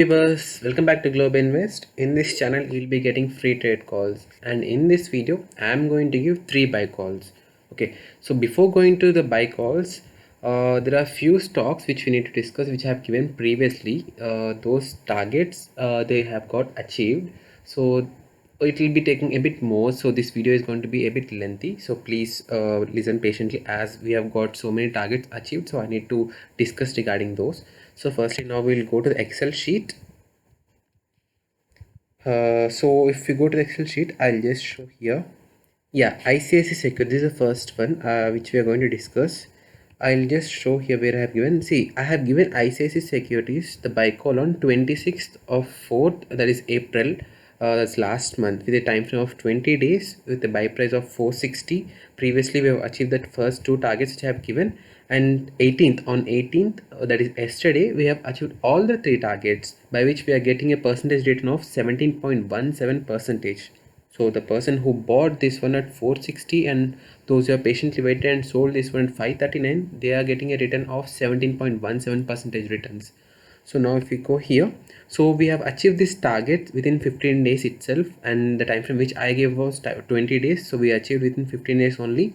Viewers, welcome back to Globe Invest. In this channel, you'll be getting free trade calls, and in this video, I'm going to give three buy calls. Okay, so before going to the buy calls, there are few stocks which we need to discuss, which I have given previously. Those targets they have got achieved, so it will be taking a bit more. So this video is going to be a bit lengthy. So please listen patiently as we have got so many targets achieved. So I need to discuss regarding those. So firstly, now we'll go to the Excel sheet. So if we go to the Excel sheet, I'll just show here. Yeah, ICICI Securities is the first one which we are going to discuss. I'll just show here where I have given. See, I have given ICICI Securities the buy call on 26th of 4th, that is April. That's last month, with a time frame of 20 days with a buy price of 460. Previously, we have achieved that first two targets which I have given, and 18th on 18th, that is yesterday, we have achieved all the three targets, by which we are getting a percentage return of 17.17 percentage. So the person who bought this one at 460 and those who have patiently waited and sold this one at 539, they are getting a return of 17.17 percentage returns. So now if we go here, so we have achieved this target within 15 days itself, and the time frame which I gave was 20 days, so we achieved within 15 days only.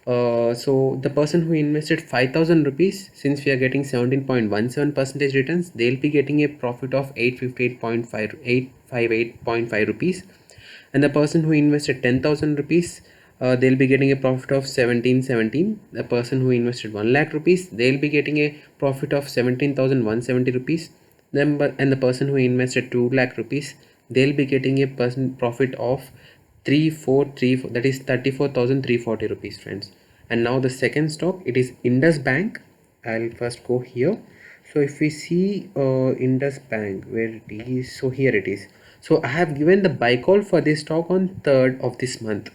So the person who invested 5,000 rupees, since we are getting 17.17 percentage returns, they'll be getting a profit of 858.5 rupees. And the person who invested 10,000 rupees, they'll be getting a profit of 1717. The person who invested 1 lakh rupees, they'll be getting a profit of 17,170 rupees. And the person who invested 2 lakh rupees, they'll be getting a profit of 3434, that is 34,340 rupees, friends. And now the second stock, it is Indus Bank. I'll first go here. So if we see Indus Bank, where it is, so here it is. So I have given the buy call for this stock on 3rd of this month,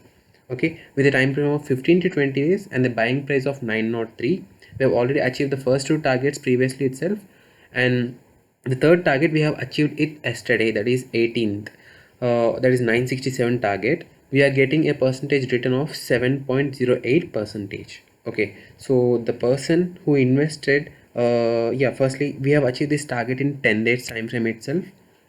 okay, with a time frame of 15 to 20 days and the buying price of 903. We have already achieved the first two targets previously itself, and the third target we have achieved it yesterday, that is 18th, that is 967 target. We are getting a percentage return of 7.08 percentage. Okay, so the person who invested, firstly we have achieved this target in 10 days time frame itself,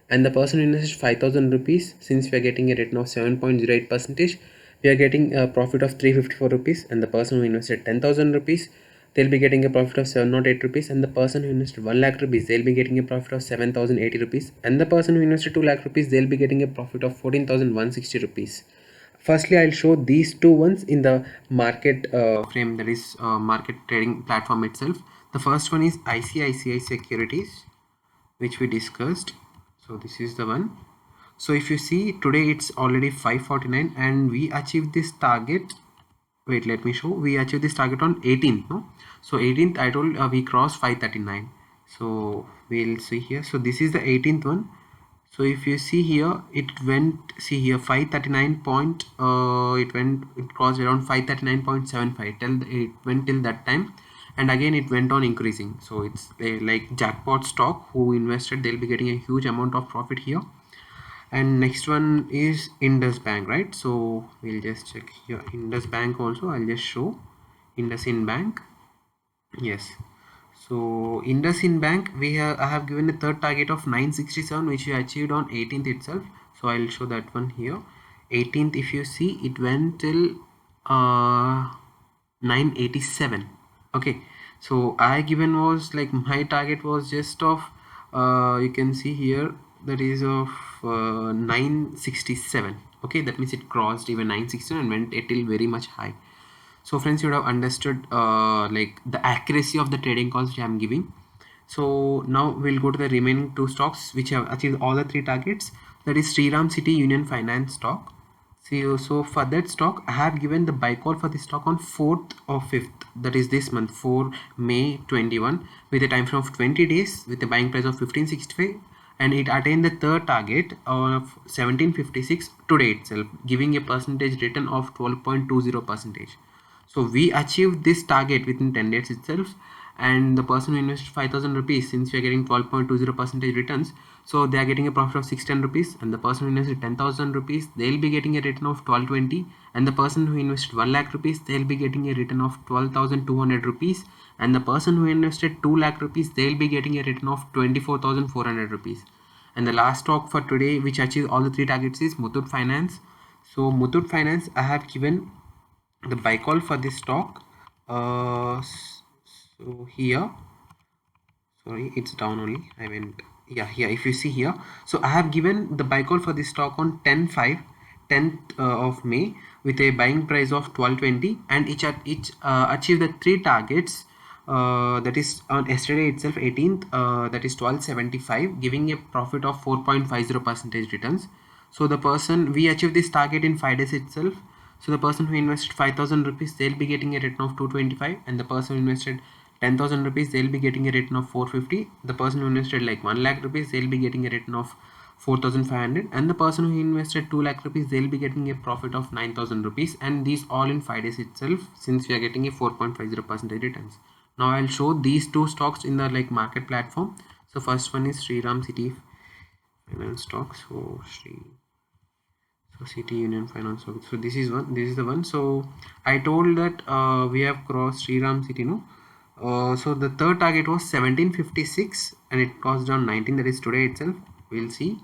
and the person who invested 5,000 rupees, since we are getting a return of 7.08 percentage, we are getting a profit of 354 rupees. And the person who invested 10,000 rupees, they'll be getting a profit of 708 rupees. And the person who invested 1 lakh rupees, they'll be getting a profit of 7,080 rupees. And the person who invested 2 lakh rupees, they'll be getting a profit of 14,160 rupees. Firstly, I'll show these two ones in the market frame, that is market trading platform itself. The first one is ICICI Securities, which we discussed. So this is the one. So if you see, today it's already 549 and we achieved this target. Wait, let me show. We achieved this target on 18th, no? So 18th, I told we crossed 539. So we'll see here. So this is the 18th one. So if you see here, it went, see here, 539 point, it crossed around 539.75 till it went till that time, and again it went on increasing. So it's like jackpot stock. Who invested, they'll be getting a huge amount of profit here. And next one is Indus Bank, right? So we'll just check here. Indus Bank also, I'll just show IndusInd Bank. Yes. So IndusInd Bank, I have given a third target of 967, which we achieved on 18th itself. So I'll show that one here. 18th, if you see, it went till 987. Okay, so I given was like, my target was just of you can see here, that is of 967. Okay, that means it crossed even 967 and went till very much high. So friends, you would have understood like the accuracy of the trading calls which I am giving. So now we'll go to the remaining two stocks which have achieved all the three targets, that is Shriram City Union Finance stock. So for that stock, I have given the buy call for this stock on 4th or 5th, that is this month, 4 May 21, with a time frame of 20 days with a buying price of 1565, and it attained the third target of 1756 today itself, giving a percentage return of 12.20 percentage. So we achieved this target within 10 days itself, and the person who invested 5,000 rupees, since we are getting 12.20 percentage returns, so they are getting a profit of 610 rupees. And the person who invested 10,000 rupees, they'll be getting a return of 1220. And the person who invested 1 lakh rupees, they'll be getting a return of 12,200 rupees. and the person who invested 2 lakh rupees, they'll be getting a return of 24,400 rupees. And the last stock for today which achieved all the 3 targets is Muthoot Finance. So Muthoot Finance, I have given the buy call for this stock. So here, sorry, it's down only, I went, yeah, here if you see here, so I have given the buy call for this stock on 10th of May with a buying price of 1220, and each achieved the 3 targets, that is on yesterday itself 18th, that is 1275, giving a profit of 4.50% returns. So the person, we achieved this target in 5 days itself. So the person who invested 5,000 rupees, they'll be getting a return of 225, and the person who invested 10,000 rupees, they'll be getting a return of 450. The person who invested like 1 lakh rupees, they'll be getting a return of 4,500, and the person who invested 2 lakh rupees, they'll be getting a profit of 9,000 rupees, and these all in 5 days itself, since we are getting a 4.50% returns. Now I'll show these 2 stocks in the like market platform. So first one is Shriram City Finance stock. So City Union Finance stock. So this is the one. So I told that we have crossed Shriram City, no? So the third target was 1756, and it crossed down 19, that is today itself. We'll see.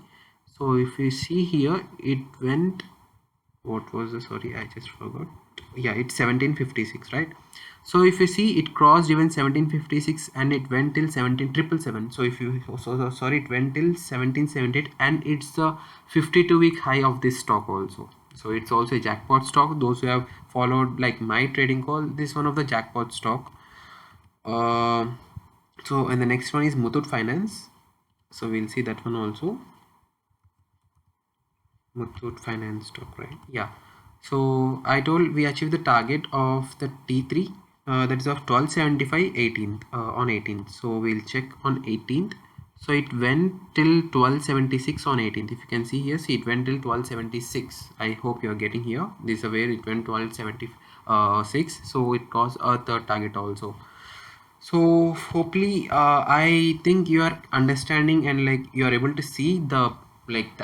So if you see here, it went, what was the, sorry, I just forgot, yeah, it's 1756, right? So if you see, it crossed even 1756 and it went till 17777. So if you sorry, it went till 1778, and it's the 52-week high of this stock also. So it's also a jackpot stock. Those who have followed like my trading call, this is one of the jackpot stock. So and the next one is Muthoot Finance. So we'll see that one also. Muthoot Finance stock, right? Yeah. So I told we achieved the target of the T3, that is of 1275 18th, on 18th. So we'll check on 18th. So it went till 1276 on 18th. If you can see here, see, it went till 1276. I hope you are getting here. This is where it went 1276. So it caused a third target also. So hopefully I think you are understanding and like you are able to see the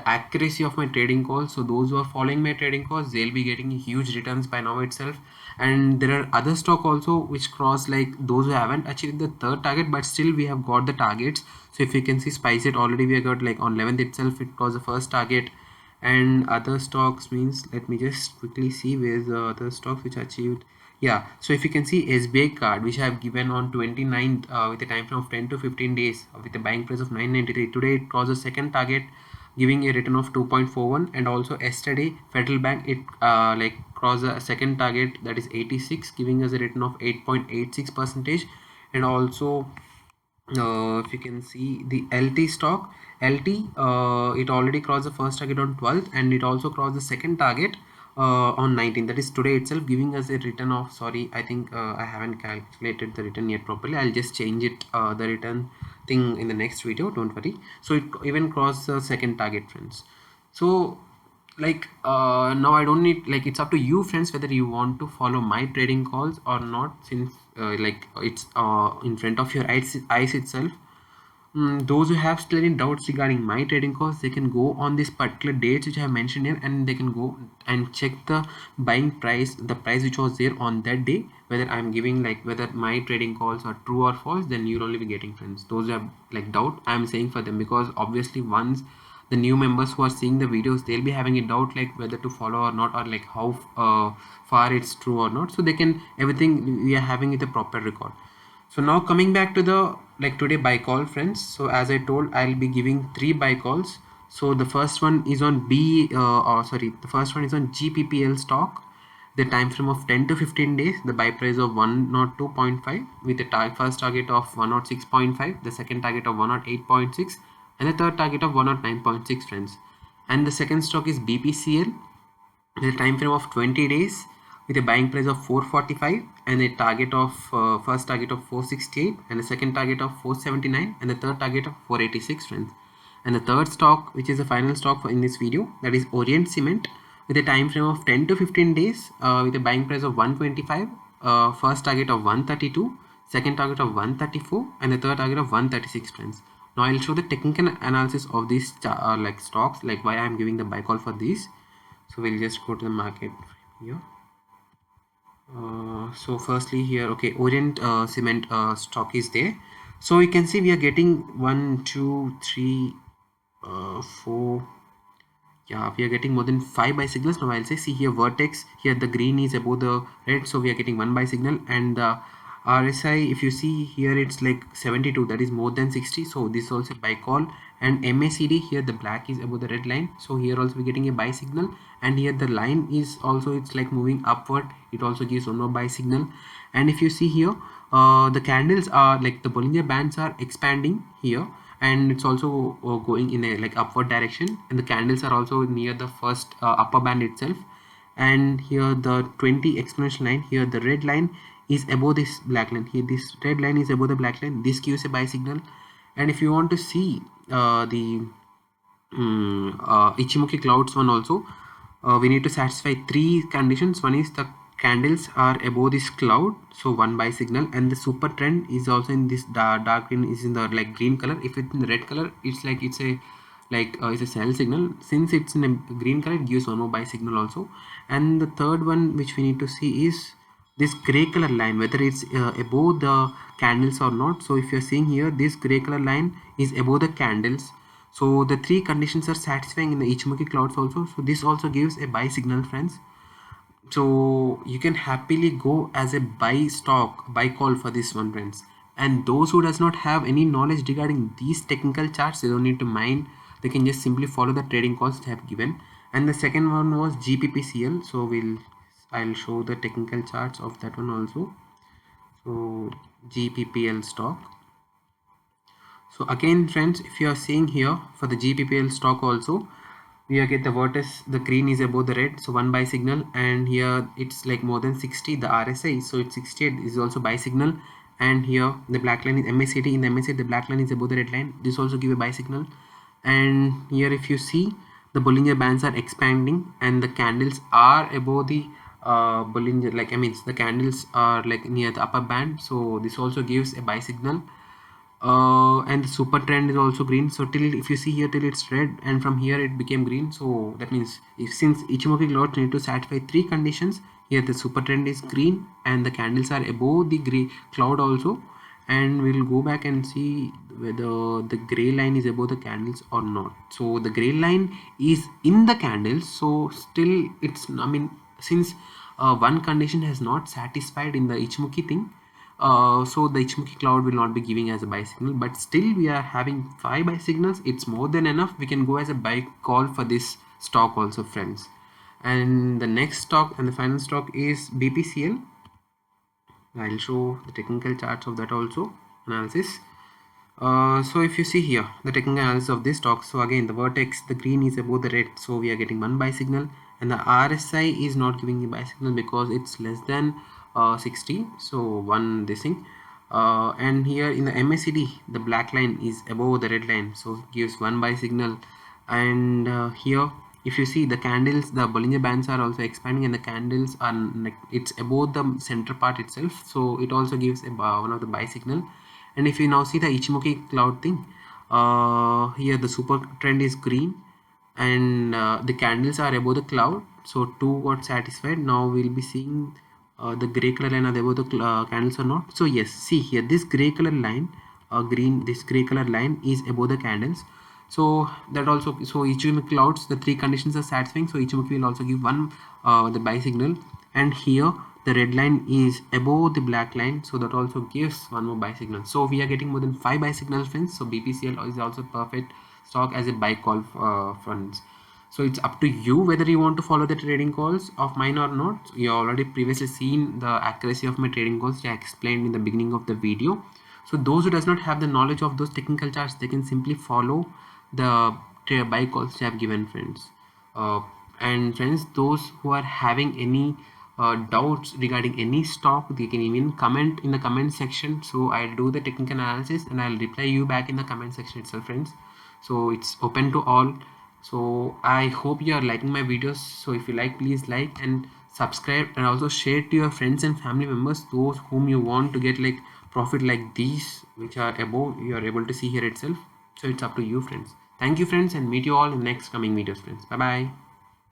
accuracy of my trading calls. So those who are following my trading calls, they'll be getting huge returns by now itself. And there are other stock also which cross, like those who haven't achieved the third target, but still we have got the targets. So if you can see SpiceJet, already we have got like on 11th itself, it was the first target. And other stocks means, let me just quickly see where's the other stocks which achieved. Yeah, so if you can see SBI card, which I have given on 29th, with a time frame of 10 to 15 days, with a buying price of 993. Today it crossed the second target, giving a return of 2.41. And also yesterday Federal Bank, it crossed a second target, that is 86, giving us a return of 8.86%. And also if you can see the LT stock, LT, it already crossed the first target on 12th, and it also crossed the second target on 19th, that is today itself, giving us a return of, sorry, I think I haven't calculated the return yet properly. I'll just change it, the return thing, in the next video, don't worry. So it even crossed the second target, friends. So like now I don't need, like, it's up to you friends whether you want to follow my trading calls or not, since it's in front of your eyes itself. Those who have still any doubts regarding my trading calls, they can go on this particular dates which I have mentioned here, and they can go and check the buying price, the price which was there on that day, whether I'm giving, like, whether my trading calls are true or false. Then you'll only be getting, friends. Those who have like doubt, I'm saying for them, because obviously once the new members who are seeing the videos, they'll be having a doubt like whether to follow or not, or like how far it's true or not. So they can, everything we are having it a proper record. So now coming back to the today buy call, friends. So as I told, I'll be giving 3 buy calls. So the first one is on the first one is on GPPL stock. The time frame of 10 to 15 days, the buy price of 102.5 with a first target of 106.5, the second target of 108.6, and the third target of 109.6, friends. And the second stock is BPCL, the time frame of 20 days with a buying price of 445 and a target of first target of 468 and a second target of 479 and the third target of 486, friends. And the third stock, which is the final stock in this video, that is Orient Cement, with a time frame of 10 to 15 days with a buying price of 125, first target of 132, second target of 134 and the third target of 136, friends. Now I'll show the technical analysis of these stocks, like why I'm giving the buy call for these. So we'll just go to the market here. So firstly here, okay, Orient Cement stock is there. So you can see we are getting 1 2 3 4, yeah, we are getting more than 5 buy signals. Now I'll say, see here, vertex here, the green is above the red, so we are getting 1 buy signal. And the RSI, if you see here, it's like 72, that is more than 60, so this is also buy call. And MACD here, the black is above the red line, so here also we're getting a buy signal. And here the line is also, it's like moving upward, it also gives one more buy signal. And if you see here, the candles are like the Bollinger Bands are expanding here, and it's also going in a like upward direction, and the candles are also near the first upper band itself. And here the 20 exponential line, here the red line is above this black line, here this red line is above the black line, this gives a buy signal. And if you want to see the Ichimoku clouds one also, we need to satisfy 3 conditions. One is the candles are above this cloud, so 1 buy signal, and the super trend is also in this dark green, is in the like green color. If it's in the red color, it's like it's a like it's a sell signal. Since it's in a green color, it gives one more buy signal also. And the third one which we need to see is this gray color line, whether it's above the candles or not. So if you're seeing here, this gray color line is above the candles, so the 3 conditions are satisfying in the Ichimoku clouds also, so this also gives a buy signal, friends. So you can happily go as a buy stock, buy call for this one, friends. And those who does not have any knowledge regarding these technical charts, they don't need to mind, they can just simply follow the trading calls they have given. And the second one was GPPCL, so I'll show the technical charts of that one also. So GPPL stock. So again, friends, if you are seeing here for the GPPL stock also, we are get the vertex, the green is above the red, so 1 buy signal. And here it's like more than 60, the RSI, so it's 68 is also buy signal. And here the black line is MACD, in the MACD the black line is above the red line, this also give a buy signal. And here if you see, the Bollinger Bands are expanding and the candles are above the Bollinger, like I mean the candles are like near the upper band, so this also gives a buy signal. And the super trend is also green, so till, if you see here, till it's red, and from here it became green, so that means if since Ichimoku clouds need to satisfy 3 conditions, here the super trend is green and the candles are above the gray cloud also. And we'll go back and see whether the gray line is above the candles or not. So the gray line is in the candles, so still it's, I mean, since one condition has not satisfied in the Ichimoku thing, so the Ichimoku cloud will not be giving as a buy signal, but still we are having 5 buy signals, it's more than enough, we can go as a buy call for this stock also, friends. And the next stock and the final stock is BPCL. I'll show the technical charts of that also, analysis. So if you see here the technical analysis of this stock, so again the vertex, the green is above the red, so we are getting 1 buy signal. And the RSI is not giving a buy signal because it's less than 60, so 1 this thing. And here in the MACD the black line is above the red line, so it gives 1 buy signal. And here if you see the candles, the Bollinger Bands are also expanding and the candles are like it's above the center part itself, so it also gives a one of the buy signal. And if you now see the Ichimoku cloud thing, here the super trend is green and the candles are above the cloud, so 2 got satisfied. Now we'll be seeing the gray color line are above the candles or not. So yes, see here this gray color line, green, this gray color line is above the candles, so that also, so Ichimoku clouds, the 3 conditions are satisfying, so Ichimoku will also give 1 the buy signal. And here the red line is above the black line, so that also gives 1 more buy signal. So we are getting more than 5 buy signals, friends. So BPCL is also perfect stock as a buy call, friends. So it's up to you whether you want to follow the trading calls of mine or not. You already previously seen the accuracy of my trading calls, which I explained in the beginning of the video. So those who does not have the knowledge of those technical charts, they can simply follow the buy calls I have given, friends. And friends, those who are having any doubts regarding any stock, they can even comment in the comment section, so I'll do the technical analysis and I'll reply you back in the comment section itself, friends. So it's open to all. So I hope you are liking my videos, so if you like, please like and subscribe, and also share to your friends and family members, those whom you want to get like profit like these which are above, you are able to see here itself. So it's up to you, friends. Thank you, friends, and meet you all in the next coming videos, friends. Bye bye.